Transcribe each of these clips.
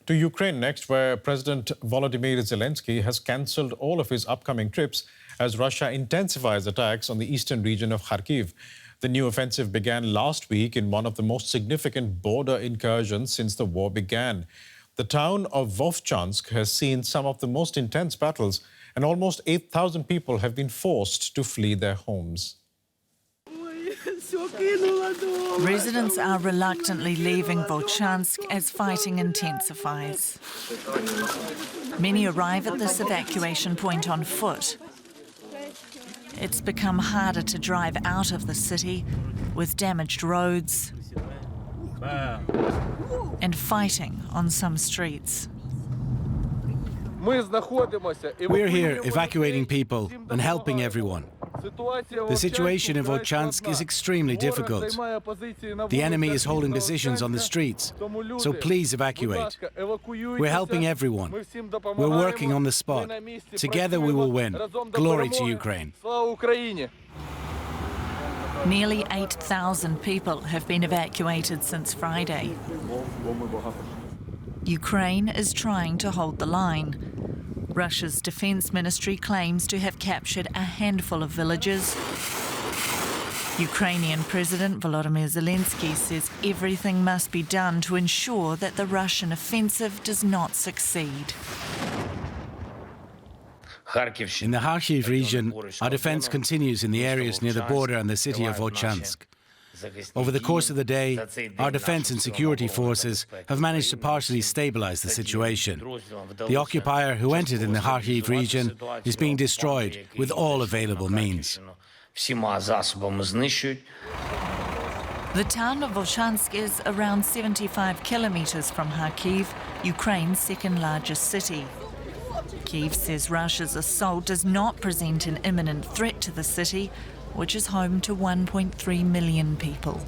To Ukraine next, where President Volodymyrr Zelenskyy has cancelled all of his upcoming trips as Russia intensifies attacks on the eastern region of Kharkiv. The new offensive began last week in one of the most significant border incursions since the war began. The town of Vovchansk has seen some of the most intense battles, and almost 8,000 people have been forced to flee their homes. Residents are reluctantly leaving Vovchansk as fighting intensifies. Many arrive at this evacuation point on foot. It's become harder to drive out of the city with damaged roads and fighting on some streets. We're here evacuating people and helping everyone. The situation in Vovchansk is extremely difficult. The enemy is holding positions on the streets, so please evacuate. We're helping everyone. We're working on the spot. Together we will win. Glory to Ukraine. Nearly 8,000 people have been evacuated since Friday. Ukraine is trying to hold the line. Russia's defense ministry claims to have captured a handful of villages. Ukrainian President Volodymyrr Zelenskyy says everything must be done to ensure that the Russian offensive does not succeed. In the Kharkiv region, our defense continues in the areas near the border and the city of Vovchansk. Over the course of the day, our defense and security forces have managed to partially stabilize the situation. The occupier who entered in the Kharkiv region is being destroyed with all available means. The town of Vovchansk is around 75 kilometers from Kharkiv, Ukraine's second largest city. Kyiv says Russia's assault does not present an imminent threat to the city, which is home to 1.3 million people.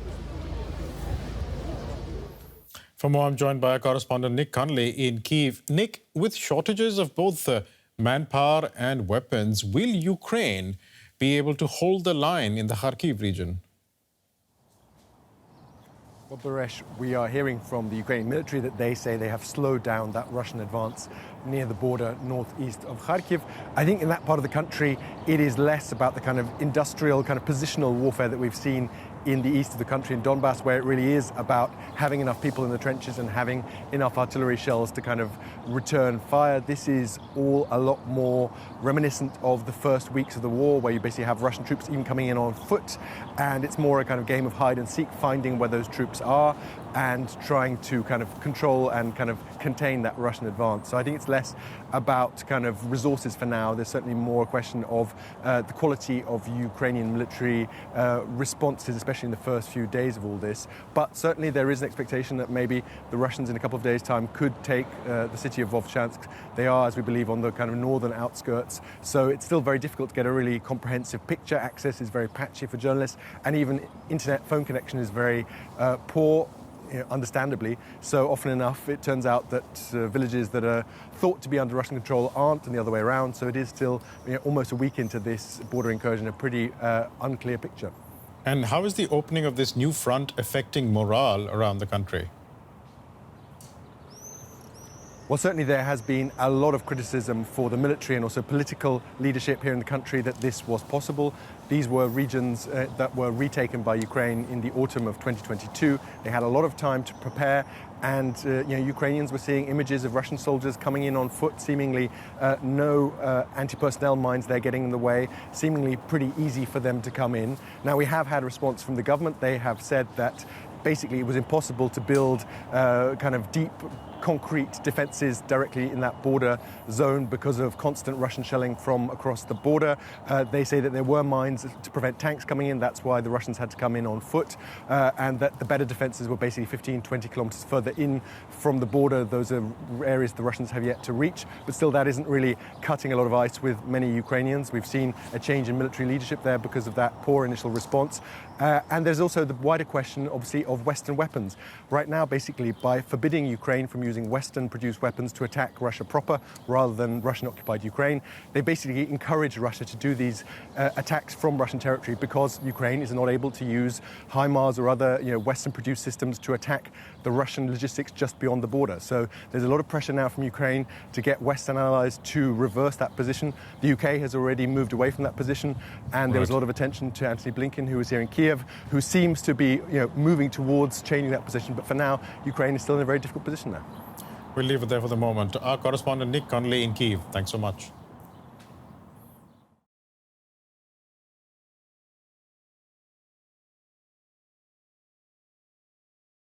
For more, I'm joined by our correspondent Nick Connolly in Kyiv. Nick, with shortages of both manpower and weapons, will Ukraine be able to hold the line in the Kharkiv region? Well, Baresh, we are hearing from the Ukrainian military that they say they have slowed down that Russian advance near the border northeast of Kharkiv. I think in that part of the country, it is less about the kind of industrial, kind of positional warfare that we've seen in the east of the country, in Donbass, where it really is about having enough people in the trenches and having enough artillery shells to kind of return fire. This is all a lot more reminiscent of the first weeks of the war, where you basically have Russian troops even coming in on foot, and it's more a kind of game of hide and seek, finding where those troops are and trying to kind of control and kind of contain that Russian advance. So I think it's less about kind of resources for now. There's certainly more a question of the quality of Ukrainian military responses, especially in the first few days of all this. But certainly there is an expectation that maybe the Russians in a couple of days' time could take the city of Vovchansk. They are, as we believe, on the kind of northern outskirts. So it's still very difficult to get a really comprehensive picture. Access is very patchy for journalists, and even internet phone connection is very poor. Understandably. So often enough, it turns out that villages that are thought to be under Russian control aren't, and the other way around. So it is still almost a week into this border incursion, a pretty unclear picture. And how is the opening of this new front affecting morale around the country? Well, certainly there has been a lot of criticism for the military and also political leadership here in the country that this was possible. These were regions that were retaken by Ukraine in the autumn of 2022. They had a lot of time to prepare, and Ukrainians were seeing images of Russian soldiers coming in on foot, seemingly no anti-personnel mines there getting in the way, seemingly pretty easy for them to come in. Now, we have had a response from the government. They have said that basically it was impossible to build kind of deep concrete defences directly in that border zone because of constant Russian shelling from across the border. They say that there were mines to prevent tanks coming in. That's why the Russians had to come in on foot, and that the better defences were basically 15, 20 kilometres further in from the border. Those are areas the Russians have yet to reach, but still that isn't really cutting a lot of ice with many Ukrainians. We've seen a change in military leadership there because of that poor initial response. And there's also the wider question, obviously, of Western weapons. Right now, basically, by forbidding Ukraine from using using Western-produced weapons to attack Russia proper rather than Russian-occupied Ukraine. They basically encourage Russia to do these attacks from Russian territory because Ukraine is not able to use HIMARS or other Western-produced systems to attack the Russian logistics just beyond the border. So there's a lot of pressure now from Ukraine to get Western allies to reverse that position. The UK has already moved away from that position, and there was a lot of attention to Antony Blinken, who was here in Kiev, who seems to be moving towards changing that position. But for now, Ukraine is still in a very difficult position there. We'll leave it there for the moment. Our correspondent Nick Connolly in Kyiv, thanks so much.